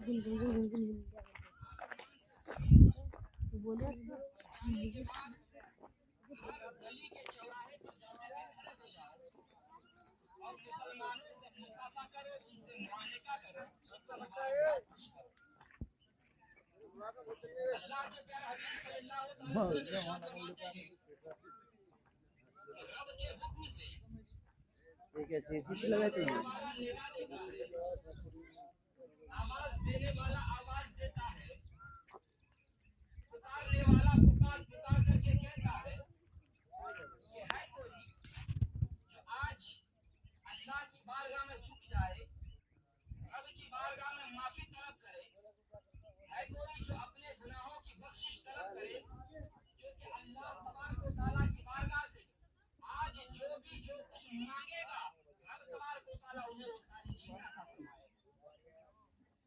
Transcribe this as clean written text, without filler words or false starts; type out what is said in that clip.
बोले आवाज देने वाला आवाज देता है, पुकारने वाला पुकार पुकार करके कहता है कि है कोई जो आज अल्लाह की बारगाह में झुक जाए, रब की बारगाह में माफी तलब करे, है कोई जो अपने गुनाहों की बख्शिश तलब करे, जो कि अल्लाह तबारक व तआला की बारगाह से आज जो कुछ मांगेगा, रब तबारक व तआला उन्हें वो सारी चीजें